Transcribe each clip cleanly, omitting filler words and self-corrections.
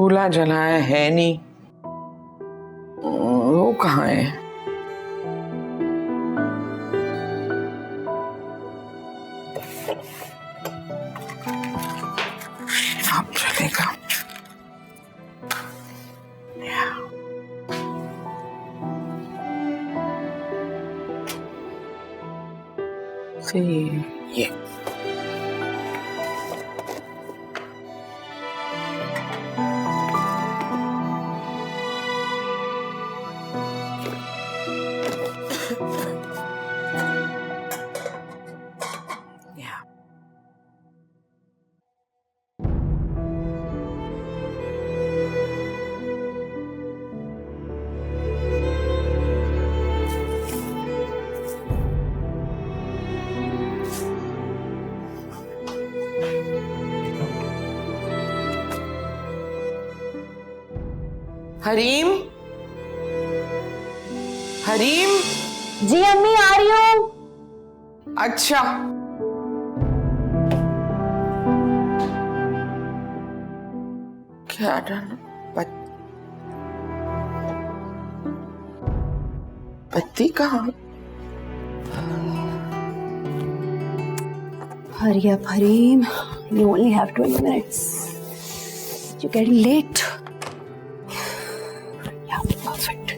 दूल्हा जलाया है नहीं, वो कहाँ है? अब चलेगा। ये हरीम, हरीम। जी अम्मी आ रही हूँ। अच्छा, क्या डालना? पत्ती कहाँ? Hurry up, Hareem. You only have 20 minutes. You're getting late. Yeah, perfect.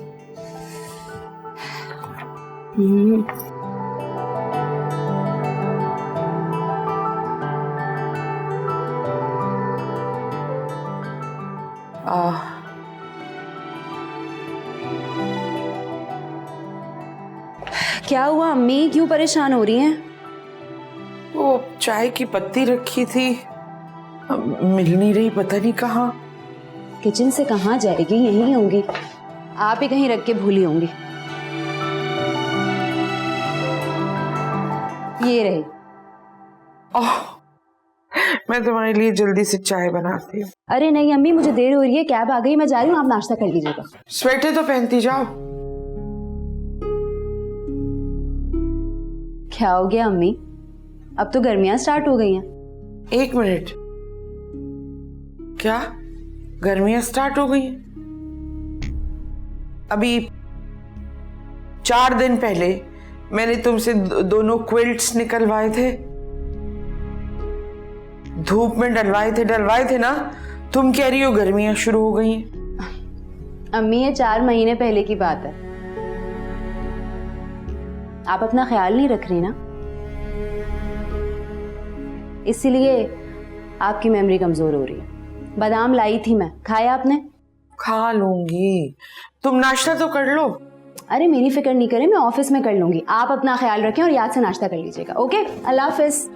क्या हुआ अम्मी, क्यों परेशान हो रही हैं? वो चाय की पत्ती रखी थी, अब मिल नहीं रही, पता नहीं कहाँ। किचन से कहाँ जाएगी, यहीं होंगी। आप ही कहीं रख के भूली होंगी। ये रही। ओह, मैं तुम्हारे लिए जल्दी से चाय बनाती हूँ। अरे नहीं अम्मी, मुझे देर हो रही है, कैब आ गई, मैं जा रही हूँ, आप नाश्ता कर लीजिएगा। स्वेटर तो पहनती जाओ। क्या हो गया अम्मी, अब तो गर्मियां स्टार्ट हो गई हैं। एक मिनट, क्या गर्मियां स्टार्ट हो गई हैं? अभी 4 दिन पहले मैंने तुमसे दोनों क्विल्ट्स निकलवाए थे, धूप में डलवाए थे ना। तुम कह रही हो गर्मियां शुरू हो गई हैं। अम्मी ये 4 महीने पहले की बात है, आप अपना ख्याल नहीं रख रही ना, इसीलिए आपकी मेमोरी कमजोर हो रही है। बादाम लाई थी मैं, खाया आपने? खा लूंगी, तुम नाश्ता तो कर लो। अरे मेरी फिक्र नहीं करें, मैं ऑफिस में कर लूंगी। आप अपना ख्याल रखें और याद से नाश्ता कर लीजिएगा। ओके, अल्लाह हाफिज।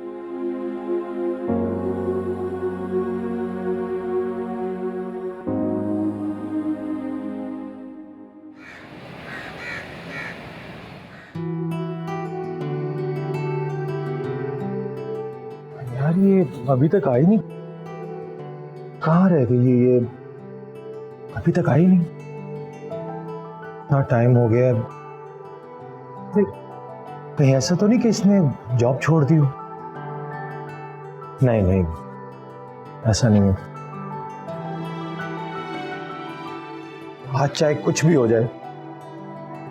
यार ये अभी तक आई नहीं, कहाँ रह गई ये अभी तक आई नहीं। इतना टाइम हो गया, कहीं ऐसा तो नहीं कि इसने जॉब छोड़ दी हो? नहीं नहीं, ऐसा नहीं है। आज चाहे कुछ भी हो जाए,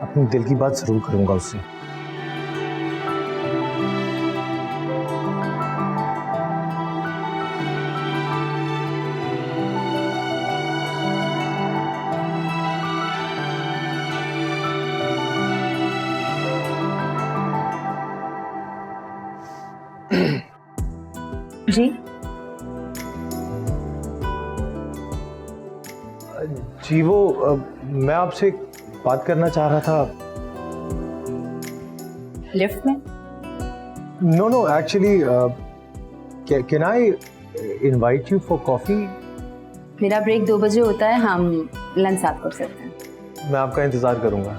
अपने दिल की बात जरूर करूंगा उससे। जी जी, वो मैं आपसे एक बात करना चाह रहा था। लिफ्ट में? No actually can I invite you for coffee? मेरा ब्रेक 2 बजे होता है, हम लंच साथ कर सकते हैं। मैं आपका इंतजार करूंगा।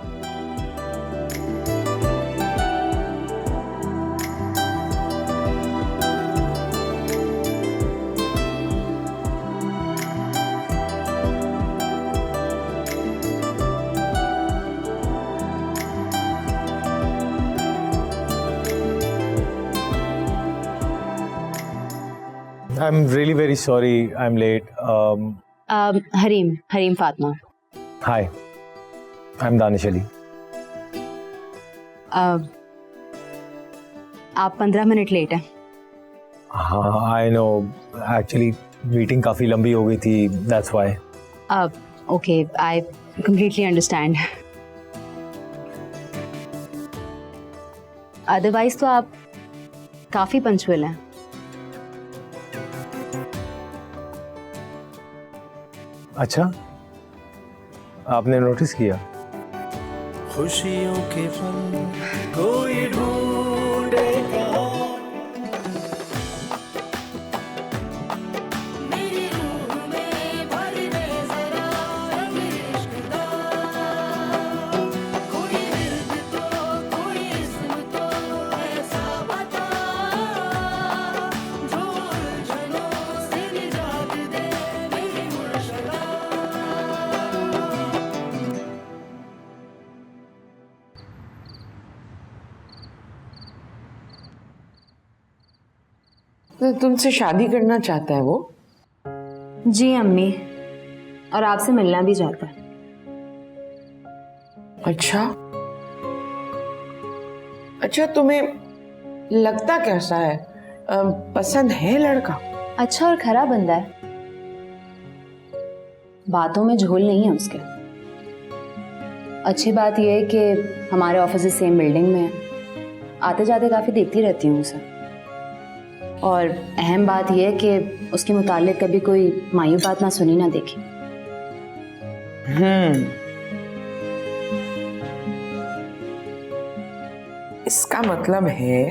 I'm really very sorry I'm late. Hareem Hareem Fatima. Hi, I am Danish Ali. आप 15 मिनट लेट हैं। हाँ, आई नो, एक्चुअली मीटिंग काफ़ी लंबी हो गई थी, that's why. Okay, I completely understand. Otherwise तो आप काफ़ी पंक्चुअल हैं। अच्छा, आपने नोटिस किया? खुशियों के पल कोई ढूंढेगा, मेरी रूह में भर दे जरा रंग इश्क दा, कोई दिल तो कोई इस्म तो ऐसा बता, जो उलझनों से निजात दे मेरी मुर्शदा। तो तुमसे शादी करना चाहता है वो? जी अम्मी, और आपसे मिलना भी चाहता है। अच्छा अच्छा, तुम्हें लगता कैसा है? पसंद है लड़का? अच्छा और खरा बंदा है, बातों में झोल नहीं है उसके। अच्छी बात यह है कि हमारे ऑफिस सेम बिल्डिंग में है, आते जाते काफ़ी देखती रहती हूँ उसे। और अहम बात यह है कि उसके मुतालिक कभी कोई मायूब बात ना सुनी ना देखी। इसका मतलब है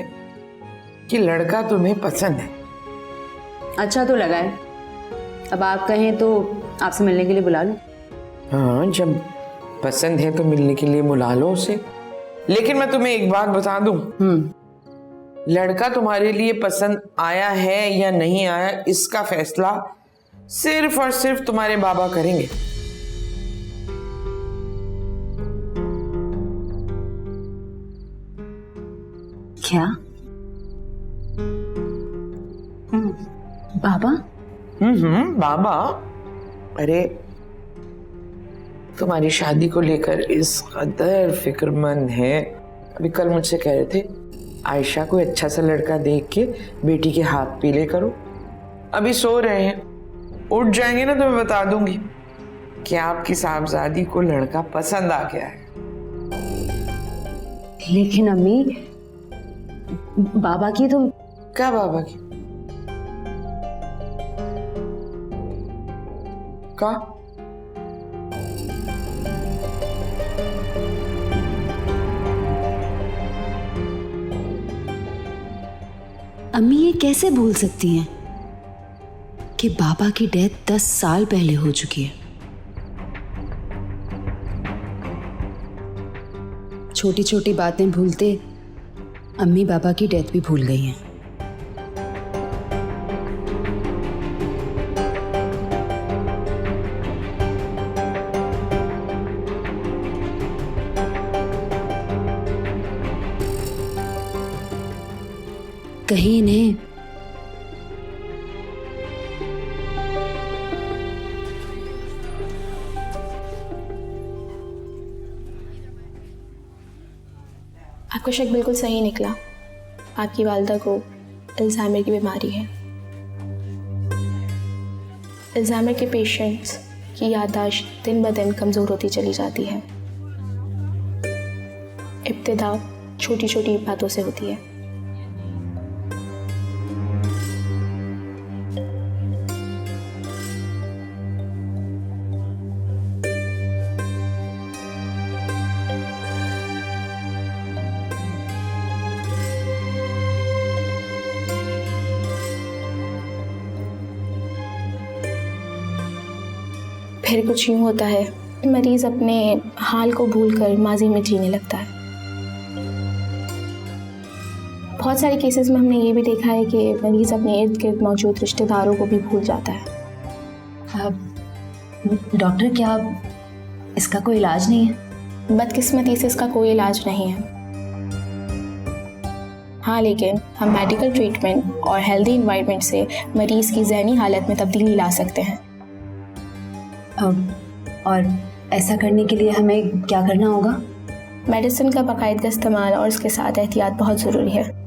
कि लड़का तुम्हें पसंद है। अच्छा तो लगा है, अब आप कहें तो आपसे मिलने के लिए बुला लूं। हाँ, जब पसंद है तो मिलने के लिए बुला लो उसे। लेकिन मैं तुम्हें एक बात बता दूं, लड़का तुम्हारे लिए पसंद आया है या नहीं आया, इसका फैसला सिर्फ और सिर्फ तुम्हारे बाबा करेंगे। क्या? बाबा? बाबा। अरे, तुम्हारी शादी को लेकर इस कदर फिक्रमंद है। अभी कल मुझसे कह रहे थे आयशा को अच्छा सा लड़का देख के बेटी के हाथ पीले करो। अभी सो रहे हैं, उठ जाएंगे ना तो मैं बता दूंगी कि आपकी साहबजादी को लड़का पसंद आ गया है। लेकिन अम्मी, बाबा की तो। क्या बाबा की? का? अम्मी ये कैसे भूल सकती हैं कि बाबा की डेथ 10 साल पहले हो चुकी है। छोटी छोटी बातें भूलते अम्मी बाबा की डेथ भी भूल गई हैं। कहीं इन्हें आपका शक बिल्कुल सही निकला। आपकी वालिदा को अल्जाइमर की बीमारी है। अल्जाइमर के पेशेंट्स की याददाश्त दिन ब दिन कमज़ोर होती चली जाती है। इब्तिदा छोटी छोटी बातों से होती है। फिर कुछ यूँ होता है, मरीज़ अपने हाल को भूलकर माजी में जीने लगता है। बहुत सारे केसेस में हमने ये भी देखा है कि मरीज़ अपने इर्द गिर्द मौजूद रिश्तेदारों को भी भूल जाता है। डॉक्टर, क्या इसका कोई इलाज नहीं है? बदकिस्मती से इसका कोई इलाज नहीं है। हाँ, लेकिन हम मेडिकल ट्रीटमेंट और हेल्दी इन्वायरमेंट से मरीज़ की ज़हनी हालत में तब्दीली ला सकते हैं। और ऐसा करने के लिए हमें क्या करना होगा? मेडिसिन का बाकायदा इस्तेमाल और इसके साथ एहतियात बहुत ज़रूरी है।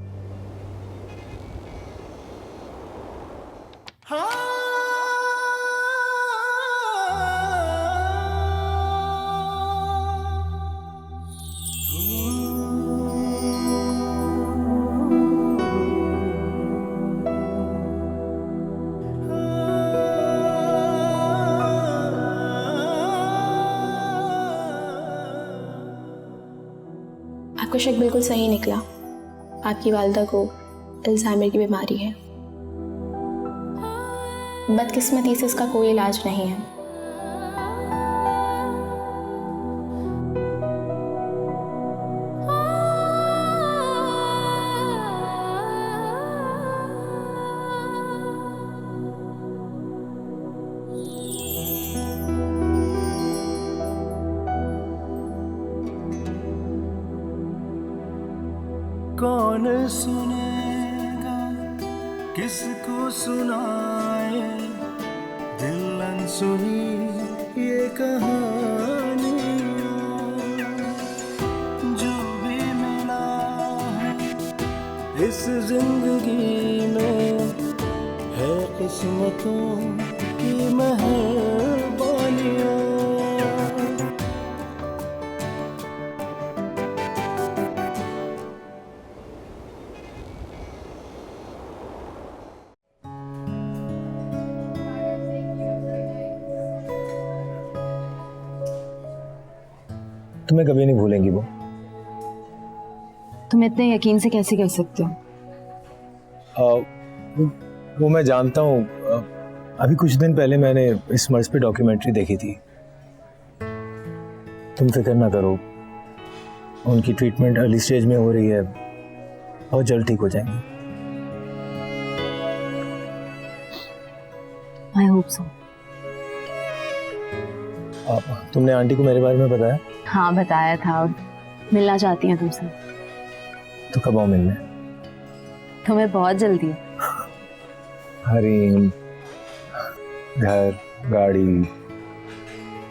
आपका शक बिल्कुल सही निकला। आपकी वालिदा को अल्जाइमर की बीमारी है। बदकिस्मती से इसका कोई इलाज नहीं है। कौन सुनेगा, किसको सुनाए दिल अनसुनी ये कहानियाँ। जो भी मिला है इस जिंदगी में है किस्मतों की मेहरबानियाँ। तुम्हें कभी नहीं भूलेंगी वो। तुम इतने यकीन से कैसे कह सकते हो? वो मैं जानता हूँ। अभी कुछ दिन पहले मैंने इस मर्ज पे डॉक्यूमेंट्री देखी थी। तुम फिक्र ना करो, उनकी ट्रीटमेंट अर्ली स्टेज में हो रही है, बहुत जल्द ठीक हो जाएंगी। I hope so. तुमने आंटी को मेरे बारे में बताया? हाँ बताया था, और मिलना चाहती हैं तुमसे। तो कब आओ मिलने? तुम्हें बहुत जल्दी है। हरीम, घर, गाड़ी,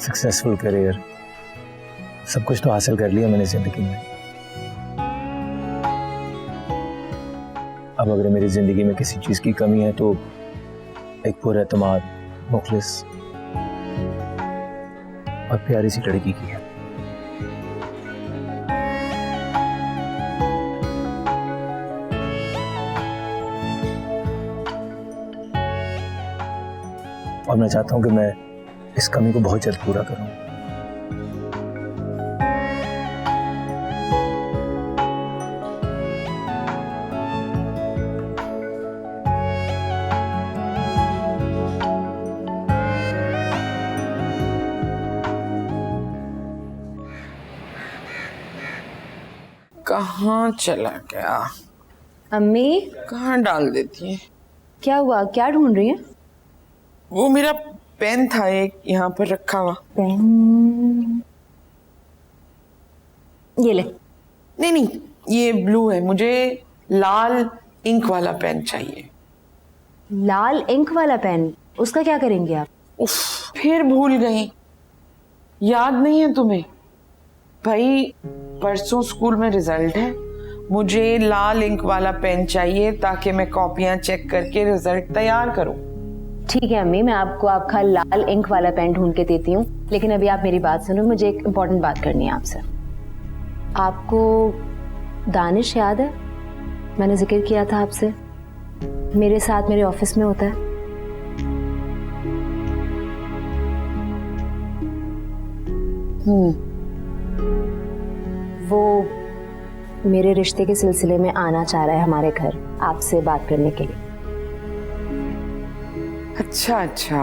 सक्सेसफुल करियर, सब कुछ तो हासिल कर लिया मैंने जिंदगी में। अब अगर मेरी जिंदगी में किसी चीज की कमी है तो एक पुरएतमाद, मुखलिस और प्यारी सी लड़की की है। और मैं चाहता हूं कि मैं इस कमी को बहुत जल्द पूरा करूं। कहाँ चला गया? अम्मी कहाँ डाल देती है? क्या हुआ? क्या ढूंढ रही हैं? वो मेरा पेन था एक यहाँ पर रखा हुआ। पेन? ये ले। नहीं नहीं, ये ब्लू है, मुझे लाल इंक वाला पेन चाहिए। लाल इंक वाला पेन? उसका क्या करेंगे आप? उफ, फिर भूल गई। याद नहीं है तुम्हें? भाई परसों स्कूल में रिजल्ट है, मुझे लाल इंक वाला पेन चाहिए ताकि मैं कॉपियां चेक करके रिजल्ट तैयार करूं। ठीक है अम्मी, मैं आपको आपका लाल इंक वाला पेन ढूंढ के देती हूँ, लेकिन अभी आप मेरी बात सुनो, मुझे एक इम्पोर्टेंट बात करनी है आपसे। आपको दानिश याद है? मैंने जिक्र किया था आपसे, मेरे साथ मेरे ऑफिस में होता है। वो मेरे रिश्ते के सिलसिले में आना चाह रहा है हमारे घर आपसे बात करने के लिए। अच्छा अच्छा,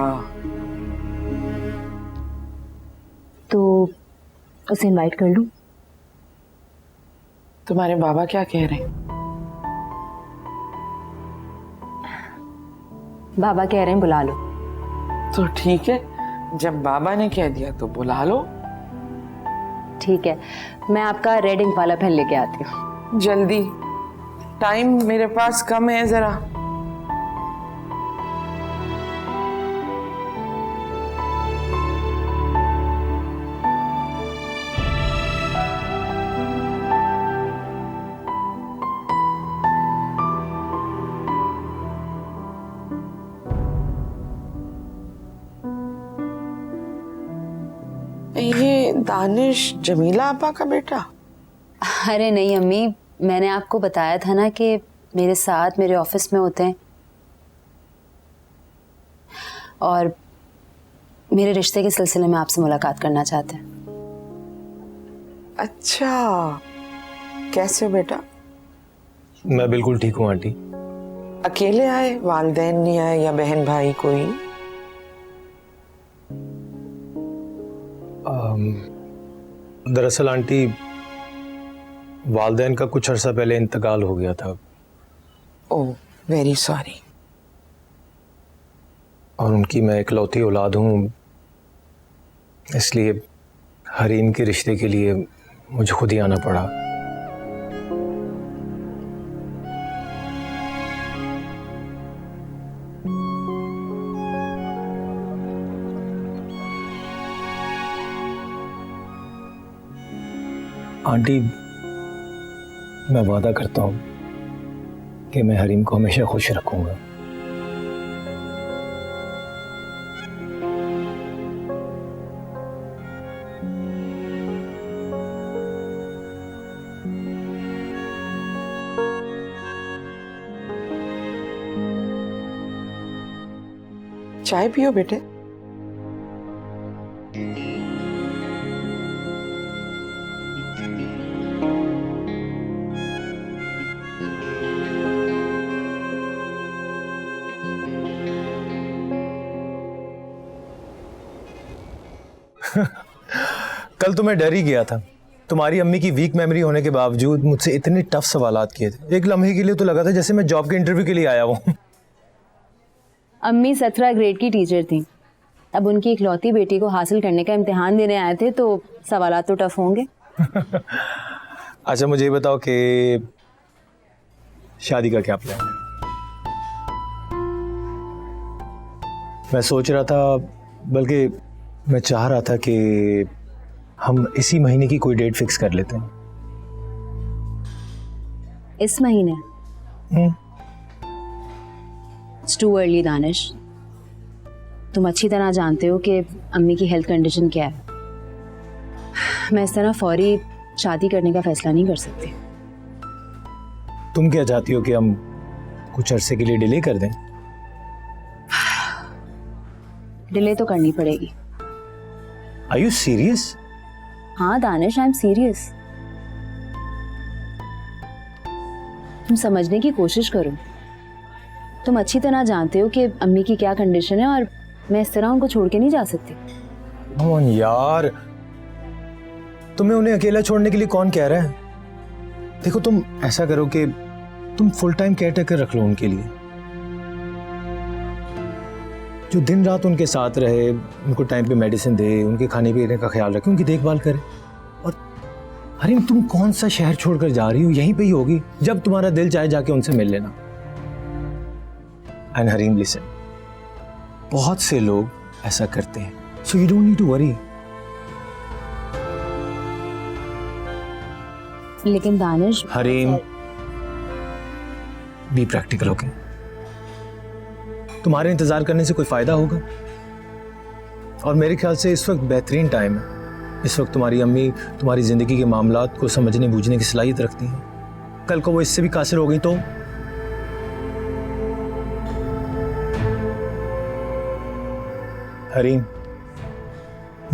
तो उसे इनवाइट कर लूं? तुम्हारे बाबा क्या कह रहे हैं? बाबा कह रहे हैं बुला लो। तो ठीक है, जब बाबा ने कह दिया तो बुला लो। ठीक है, मैं आपका रेड इंक वाला पेन लेके आती हूँ। जल्दी, टाइम मेरे पास कम है जरा। दानिश जमीला आपा का बेटा? अरे नहीं अम्मी, मैंने आपको बताया था ना कि मेरे साथ मेरे ऑफिस में होते हैं और मेरे रिश्ते के सिलसिले में आपसे मुलाकात करना चाहते हैं। अच्छा, कैसे हो बेटा? मैं बिल्कुल ठीक हूँ आंटी। अकेले आए, वालिदैन नहीं आए या बहन भाई कोई? दरअसल आंटी, वालिदैन का कुछ अरसा पहले इंतकाल हो गया था। ओह, वेरी सॉरी। और उनकी मैं इकलौती औलाद हूँ, इसलिए हरीम के रिश्ते के लिए मुझे खुद ही आना पड़ा। आंटी, मैं वादा करता हूँ कि मैं हरीम को हमेशा खुश रखूंगा। चाय पियो बेटे। कल तो मैं डर ही गया था। तुम्हारी अम्मी की वीक मेमोरी होने के बावजूद मुझसे इतने टफ सवालात किए थे। एक लम्हे के लिए तो लगा था जैसे मैं जॉब के इंटरव्यू के लिए आया हूँ। अम्मी 17 ग्रेड की टीचर थी। अब उनकी इकलौती बेटी को हासिल करने का इम्तिहान देने आए थे, तो सवालात तो टफ होंगे। अच्छा, मुझे ये बताओ कि शादी का क्या प्लान है? मैं सोच रहा था, बल्कि मैं चाह रहा था कि हम इसी महीने की कोई डेट फिक्स कर लेते हैं। इस महीने? It's too early Danish. तुम अच्छी तरह जानते हो कि अम्मी की हेल्थ कंडीशन क्या है। मैं इस तरह फौरी शादी करने का फैसला नहीं कर सकती। तुम क्या चाहती हो कि हम कुछ अरसे के लिए डिले कर दें? डिले तो करनी पड़ेगी। Are you serious? हाँ दानिश, आई एम सीरियस। तुम समझने की कोशिश करो। तुम अच्छी तरह जानते हो कि अम्मी की क्या कंडीशन है और मैं इस तरह उनको छोड़ के नहीं जा सकती। मोहन यार, तुम्हें उन्हें अकेला छोड़ने के लिए कौन कह रहा है? देखो, तुम ऐसा करो कि तुम फुल टाइम केयर टेकर रख लो उनके लिए, जो दिन रात उनके साथ रहे, उनको टाइम पे मेडिसिन दे, उनके खाने पीने का ख्याल रखे, उनकी देखभाल करे। और हरीम, तुम कौन सा शहर छोड़कर जा रही हो? यहीं पे ही होगी। जब तुम्हारा दिल चाहे जाके उनसे मिल लेना। एंड हरीम लिसन, बहुत से लोग ऐसा करते हैं, so you don't need to worry. लेकिन Danish, Hareem, be practical. Okay, तुम्हारे इंतजार करने से कोई फायदा होगा? और मेरे ख्याल से इस वक्त बेहतरीन टाइम है। इस वक्त तुम्हारी अम्मी तुम्हारी जिंदगी के मामलात को समझने बूझने की सलाहियत रखती हैं। कल को वो इससे भी कासिर हो गई तो? हरीम,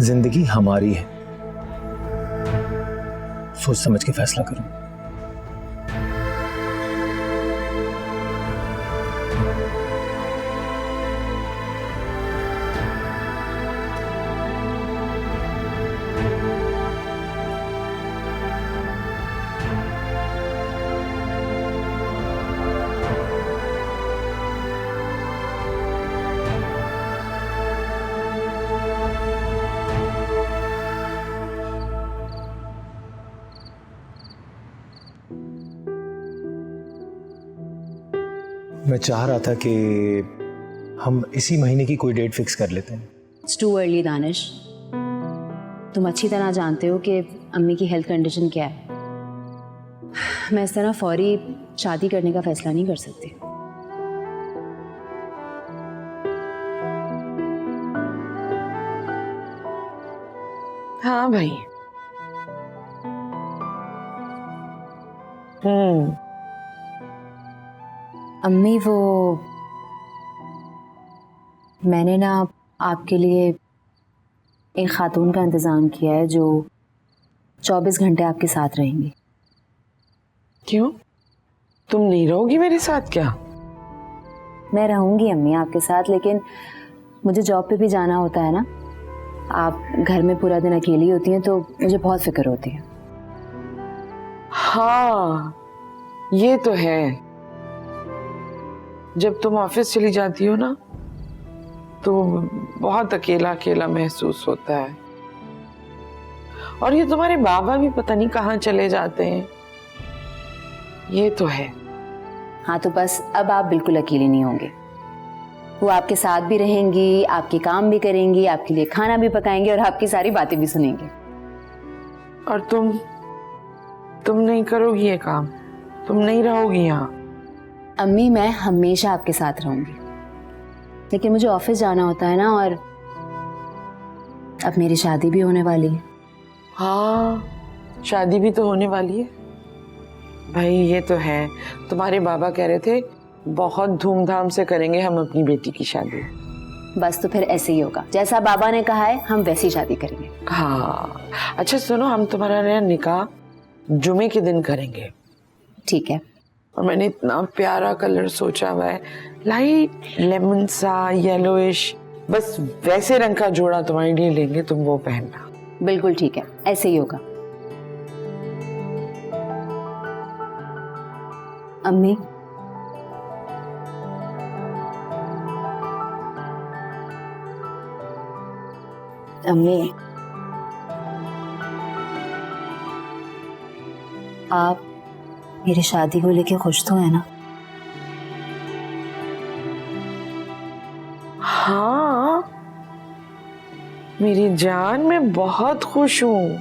जिंदगी हमारी है, सोच समझ के फैसला करो। मैं चाह रहा था कि हम इसी महीने की कोई डेट फिक्स कर लेते हैं। It's too early Danish. तुम अच्छी तरह जानते हो कि अम्मी की हेल्थ कंडीशन क्या है। मैं इस तरह फौरी शादी करने का फैसला नहीं कर सकती। हाँ हाँ भाई। अम्मी वो मैंने ना आपके लिए एक खातून का इंतज़ाम किया है जो 24 घंटे आपके साथ रहेंगी। क्यों, तुम नहीं रहोगी मेरे साथ क्या? मैं रहूँगी अम्मी आपके साथ, लेकिन मुझे जॉब पे भी जाना होता है ना। आप घर में पूरा दिन अकेली होती हैं तो मुझे बहुत फिक्र होती है। हाँ ये तो है, जब तुम ऑफिस चली जाती हो ना तो बहुत अकेला अकेला महसूस होता है। और ये तुम्हारे बाबा भी पता नहीं कहाँ चले जाते हैं, ये तो है। हाँ तो बस अब आप बिल्कुल अकेली नहीं होंगे। वो आपके साथ भी रहेंगी, आपके काम भी करेंगी, आपके लिए खाना भी पकाएंगी और आपकी सारी बातें भी सुनेंगी। और तुम नहीं करोगी ये काम, तुम नहीं रहोगी यहाँ। अम्मी मैं हमेशा आपके साथ रहूंगी, लेकिन मुझे ऑफिस जाना होता है ना, और अब मेरी शादी भी होने वाली है। हाँ शादी भी तो होने वाली है भाई, ये तो है। तुम्हारे बाबा कह रहे थे बहुत धूमधाम से करेंगे हम अपनी बेटी की शादी। बस तो फिर ऐसे ही होगा, जैसा बाबा ने कहा है हम वैसी शादी करेंगे। हाँ अच्छा सुनो, हम तुम्हारा नया निकाह जुमे के दिन करेंगे। ठीक है। और मैंने इतना प्यारा कलर सोचा हुआ है, लाइट लेमन सा येलोइश, बस वैसे रंग का जोड़ा तुम्हारे लिए लेंगे, तुम वो पहनना। बिल्कुल ठीक है, ऐसे ही होगा। अम्मी अम्मी आप मेरी शादी को लेके खुश तो है ना? हाँ मेरी जान, मैं बहुत खुश हूँ,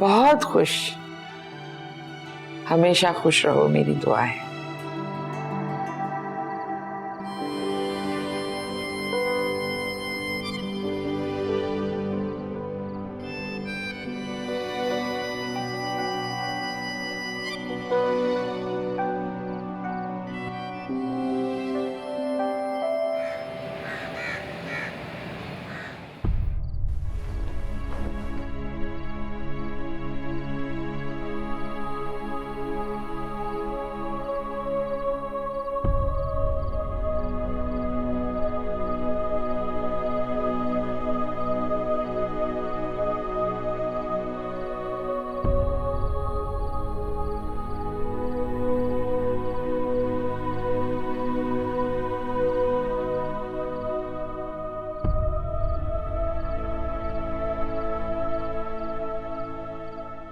बहुत खुश। हमेशा खुश रहो, मेरी दुआ है।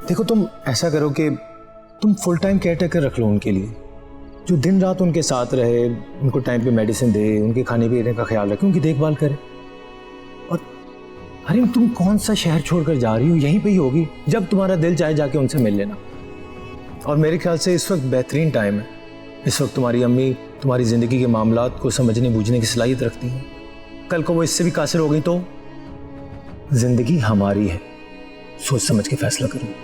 देखो तुम ऐसा करो कि तुम फुल टाइम केयर टेकर रख लो उनके लिए, जो दिन रात उनके साथ रहे, उनको टाइम पे मेडिसिन दे, उनके खाने पीने का ख्याल रखे, उनकी देखभाल करे। और अरे तुम कौन सा शहर छोड़कर जा रही हो, यहीं पे ही होगी, जब तुम्हारा दिल चाहे जाके उनसे मिल लेना। और मेरे ख्याल से इस वक्त बेहतरीन टाइम है। इस वक्त तुम्हारी अम्मी तुम्हारी ज़िंदगी के मामलात को समझने बूझने की सलाहियत रखती हैं। कल को वो इससे भी कासिर हो गई तो ज़िंदगी हमारी है, सोच समझ के फैसला करो।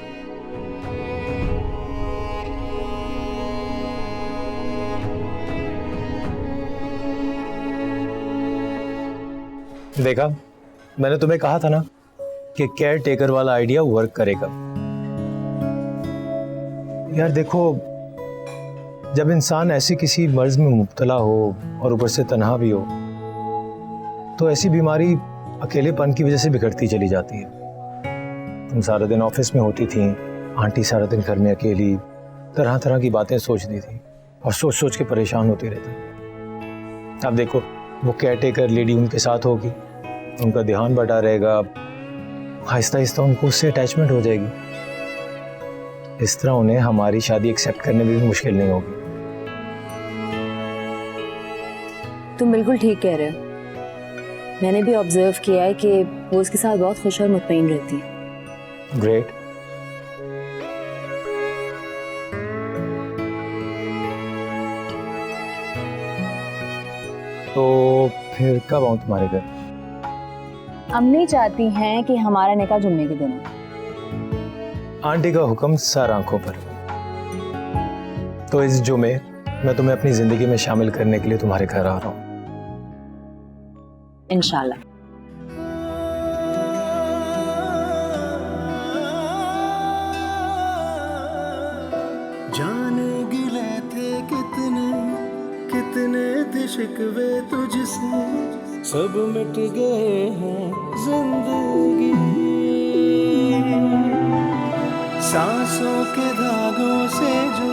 देखा, मैंने तुम्हें कहा था ना कि केयर टेकर वाला आइडिया वर्क करेगा। यार देखो, जब इंसान ऐसी किसी मर्ज में मुब्तला हो और ऊपर से तन्हा भी हो, तो ऐसी बीमारी अकेलेपन की वजह से बिगड़ती चली जाती है। तुम सारा दिन ऑफिस में होती थी, आंटी सारा दिन घर में अकेली तरह तरह की बातें सोचती थी और सोच सोच के परेशान होती रहती। अब देखो, वो केयर टेकर लेडी उनके साथ होगी, उनका ध्यान बटा रहेगा, आहिस्ता आहिस्ता उनको उससे अटैचमेंट हो जाएगी। इस तरह उन्हें हमारी शादी एक्सेप्ट करने में भी मुश्किल नहीं होगी। तुम बिल्कुल ठीक कह रहे हो। मैंने भी ऑब्जर्व किया है कि वो उसके साथ बहुत खुश और मुतमईन रहती है। ग्रेट। तो फिर कब आऊं तुम्हारे घर? अम्मी चाहती हैं कि हमारा निकाह जुम्मे के दिन हो। आंटी का हुक्म सर आंखों पर। तो इस जुमे मैं तुम्हें अपनी जिंदगी में शामिल करने के लिए तुम्हारे घर आ रहा हूँ। इंशाल्लाह। जाने गिले थे कितने कितने थे शिकवे तुझसे, सब मिट गए हैं जिंदगी। सांसों के धागों से जो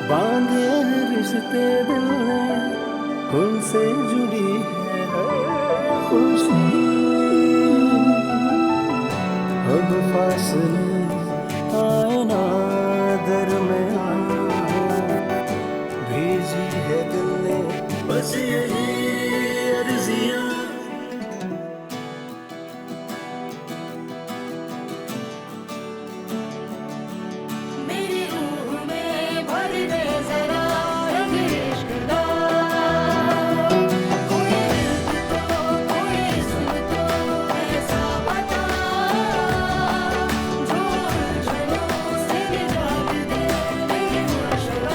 बांधे हैं रिश्ते दिल ने, उनसे जुड़ी है खुशी। अब फासले आए ना दरमियां, भेजी है दिल ने बस यही अर्जियां। मेरी रूह में भर दे जरा रंग इश्क का, कोई दिल तो कोई इस्म तो ऐसा बता, जो उलझनों से निजात दे मेरे मुश्किल।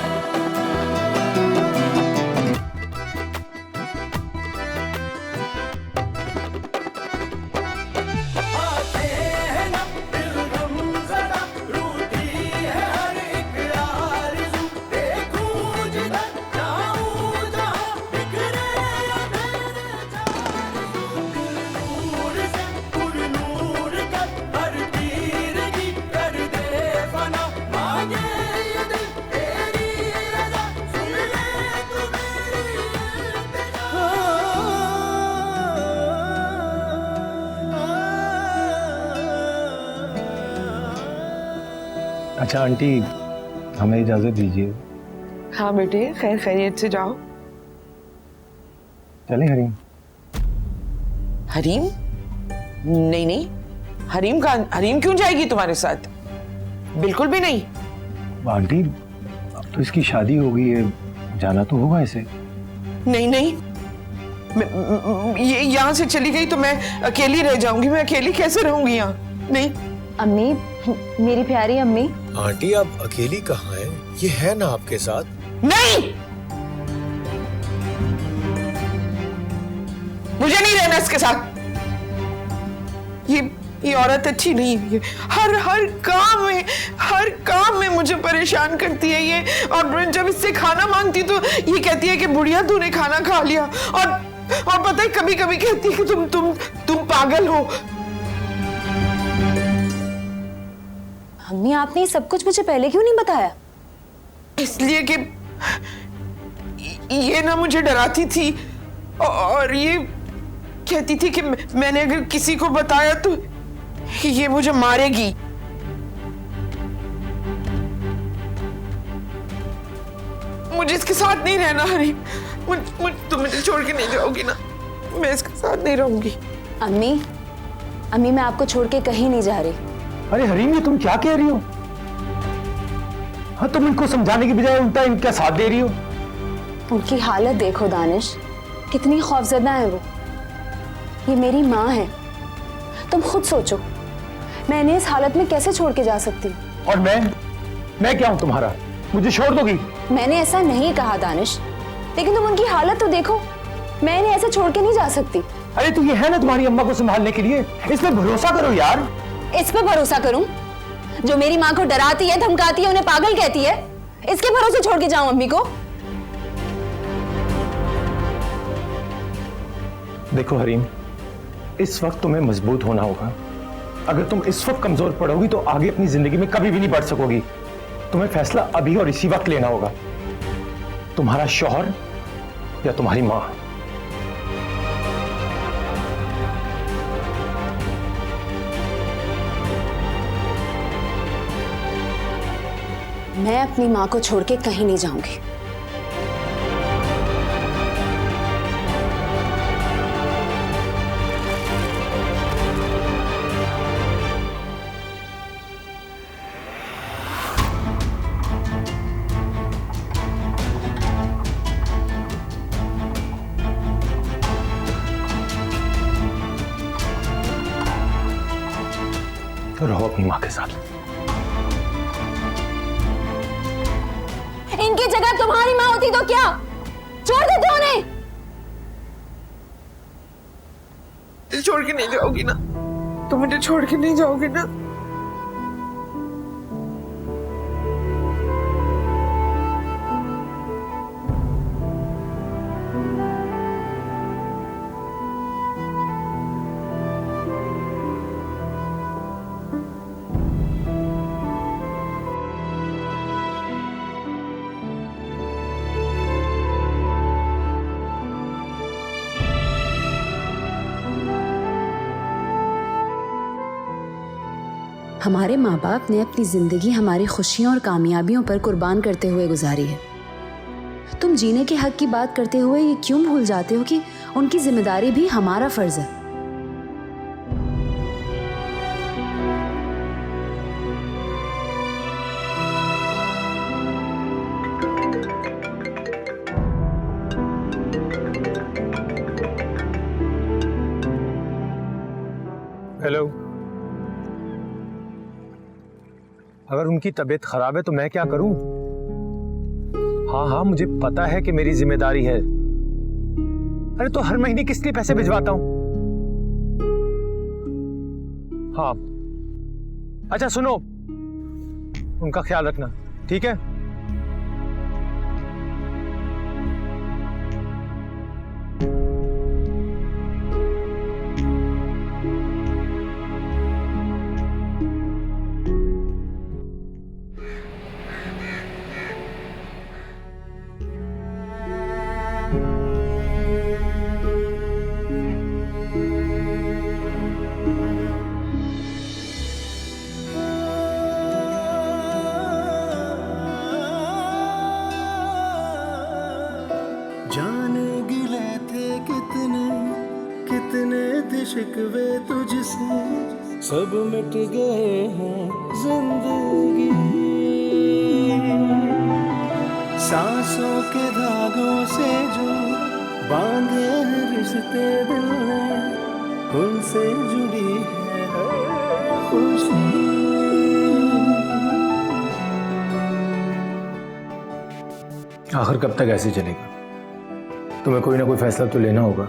आते हैं ना दिल गम ज़दा, रूठी है हर एक आरज़ू, देखूं जिधर जाऊं जहाँ बिखरे अंधेरे चारों। दिल नूर से पुरनूर कर हर तीरगी कर दे फना, मांगे ये दिल तेरी रज़ा, सुन ले तू मेरी अच्छा आंटी, हमें इजाजत दीजिए। हाँ बेटे, खैर खैरियत से जाओ। चलें हरीम? हरीम? नहीं नहीं, हरीम क्यों जाएगी तुम्हारे साथ? बिल्कुल भी नहीं। आंटी, अब तो इसकी शादी हो गई है, जाना तो होगा इसे। नहीं नहीं, ये यहाँ से चली गई तो मैं अकेली रह जाऊंगी। मैं अकेली कैसे रहूंगी यहाँ? नहीं। अम्मी, मेरी प्यारी अम्मी। आंटी आप अकेली कहाँ हैं? ये है ना आपके साथ? नहीं, मुझे नहीं रहना इसके साथ। ये औरत अच्छी नहीं है। ये हर काम में मुझे परेशान करती है ये। और जब इससे खाना मांगती तो ये कहती है कि बुढ़िया तूने खाना खा लिया। और पता है कभी कभी कहती है कि तुम पागल हो। अम्मी, आपने ये सब कुछ मुझे पहले क्यों नहीं बताया? इसलिए कि ये ना मुझे डराती थी और ये कहती थी कि मैंने अगर किसी को बताया तो ये मुझे मारेगी। मुझे इसके साथ नहीं रहना हरी। तुम मुझे छोड़ के नहीं जाओगी ना? मैं इसके साथ नहीं रहूंगी। अम्मी, मैं आपको छोड़ के कहीं नहीं जा रही। अरे हरीम, ये तुम क्या कह रही हो? हाँ, तुम इनको समझाने की बजाय उल्टा इनका साथ दे रही हो। उनकी हालत देखो दानिश, कितनी खौफजदा है वो। ये मेरी माँ है। तुम खुद सोचो, मैं इन्हें इस हालत में कैसे छोड़ के जा सकती हूँ? और मैं क्या हूँ तुम्हारा? मुझे छोड़ दोगी? मैंने ऐसा नहीं कहा दानिश, लेकिन तुम उनकी हालत तो देखो। मैं इन्हें ऐसे छोड़ के नहीं जा सकती। अरे तो ये है ना तुम्हारी अम्मा को संभालने के लिए, इस पे भरोसा करो यार। इस पे भरोसा करूं जो मेरी माँ को डराती है, धमकाती है, उन्हें पागल कहती है? इसके भरोसे छोड़ के जाऊं अम्मी को? देखो हरीम, इस वक्त तुम्हें मजबूत होना होगा। अगर तुम इस वक्त कमजोर पड़ोगी तो आगे अपनी जिंदगी में कभी भी नहीं बढ़ सकोगी। तुम्हें फैसला अभी और इसी वक्त लेना होगा, तुम्हारा शौहर या तुम्हारी माँ। मैं अपनी माँ को छोड़ के कहीं नहीं जाऊंगी। अपनी माँ के साथ। इनकी जगह तुम्हारी माँ होती तो क्या छोड़ देते उन्हें? दिल छोड़ के नहीं जाओगी ना? तुम मुझे छोड़ के नहीं जाओगी ना? हमारे माँ बाप ने अपनी जिंदगी हमारी खुशियों और कामयाबियों पर कुर्बान करते हुए गुजारी है। तुम जीने के हक की बात करते हुए ये क्यों भूल जाते हो कि उनकी जिम्मेदारी भी हमारा फर्ज है? हेलो। अगर उनकी तबीयत खराब है तो मैं क्या करूं? हाँ हाँ, मुझे पता है कि मेरी जिम्मेदारी है। अरे तो हर महीने किस लिए पैसे भिजवाता हूं? हाँ अच्छा सुनो, उनका ख्याल रखना, ठीक है? जाने गिले थे कितने कितने थे शिकवे तुझसे, सब मिट गए हैं जिंदगी। सांसों के धागों से जो बांधे हैं रिश्ते दिल ने, उनसे जुड़ी है खुशी। आखिर कब तक ऐसे चलेगा? तुम्हें कोई ना कोई फैसला तो लेना होगा।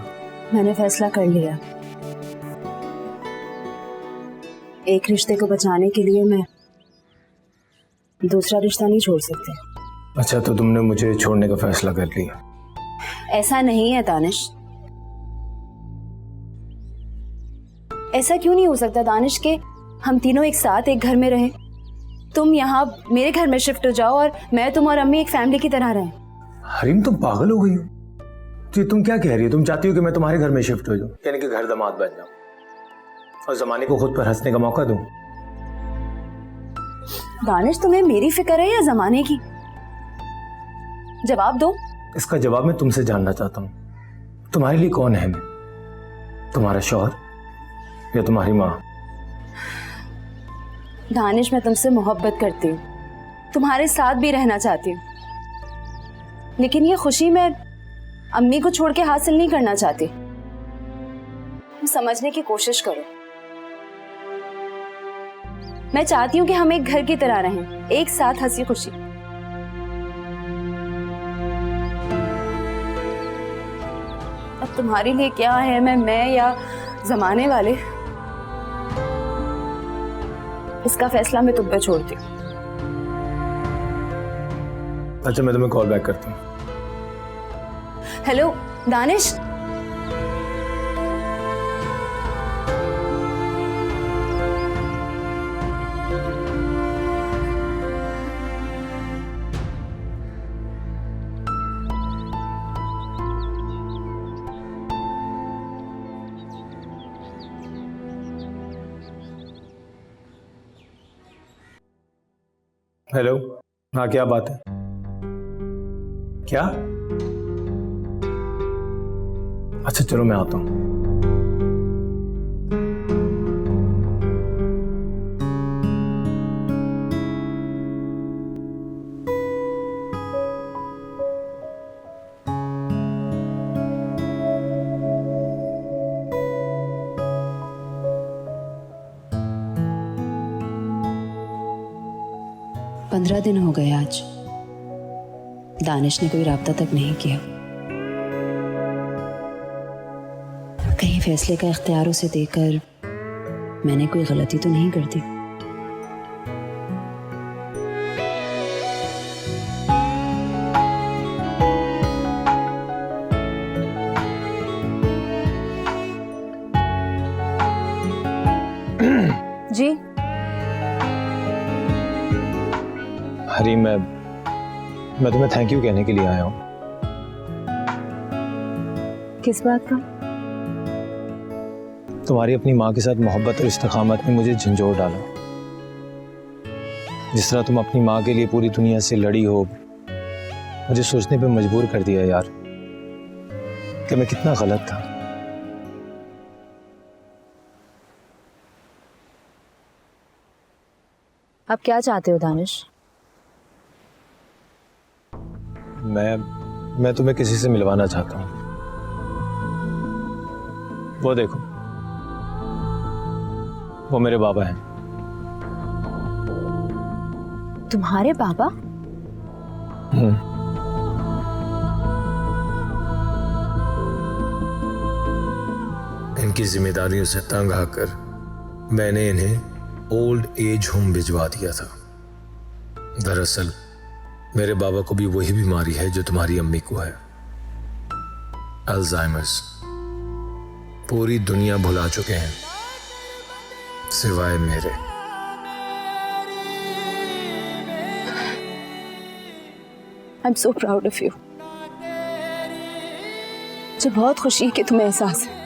मैंने फैसला कर लिया। एक रिश्ते को बचाने के लिए मैं दूसरा रिश्ता नहीं छोड़ सकती। अच्छा तो तुमने मुझे छोड़ने का फैसला कर लिया? ऐसा नहीं है दानिश, ऐसा क्यों नहीं हो सकता दानिश के हम तीनों एक साथ एक घर में रहें। तुम यहाँ मेरे घर में शिफ्ट हो जाओ और मैं, तुम और अम्मी एक फैमिली की तरह रहें। हरीम तुम पागल हो गई हो? तो तुम क्या कह रही हो? तुम चाहती हो कि मैं तुम्हारे घर में शिफ्ट हो जाऊं, यानी कि घर दामाद बन जाऊं और जमाने को खुद पर हंसने का मौका दूं? दानिश तुम्हें मेरी फिक्र है या जमाने की? जवाब दो। इसका जवाब मैं तुमसे जानना चाहता हूँ। तुम्हारे लिए कौन है मैं? तुम्हारा शौहर या तुम्हारी माँ? दानिश मैं तुमसे मोहब्बत करती हूँ, तुम्हारे साथ भी रहना चाहती हूँ, लेकिन ये खुशी मैं अम्मी को छोड़ के हासिल नहीं करना चाहती। समझने की कोशिश करो। मैं चाहती हूँ कि हम एक घर की तरह रहें, एक साथ हंसी खुशी। अब तुम्हारे लिए क्या है मैं या जमाने वाले, इसका फैसला मैं तुम पे छोड़ती हूँ। अच्छा मैं तुम्हें कॉल बैक करती हूँ। हेलो दानिश। हेलो। हाँ क्या बात है? क्या? अच्छा चलो मैं आता हूँ। 15 दिन हो गए आज। दानिश ने कोई राब्ता तक नहीं किया। कहीं फैसले का इख्तियार उसे देकर मैंने कोई गलती तो नहीं कर दी। जी हरीम, मैं तुम्हें थैंक यू कहने के लिए आया हूँ। किस बात का? तुम्हारी अपनी माँ के साथ मोहब्बत और इस्तकामत ने मुझे झंझोड़ डाला। जिस तरह तुम अपनी माँ के लिए पूरी दुनिया से लड़ी हो, मुझे सोचने पे मजबूर कर दिया यार कि मैं कितना गलत था। आप क्या चाहते हो दानिश? मैं तुम्हें किसी से मिलवाना चाहता हूँ। वो देखो, वो मेरे बाबा हैं। तुम्हारे बाबा? इनकी जिम्मेदारियों से तंग आकर मैंने इन्हें ओल्ड एज होम भिजवा दिया था। दरअसल मेरे बाबा को भी वही बीमारी है जो तुम्हारी अम्मी को है, अल्जाइमर्स। पूरी दुनिया भुला चुके हैं सिवाय मेरे। I am so proud of you. मुझे बहुत खुशी है कि तुम्हें एहसास है।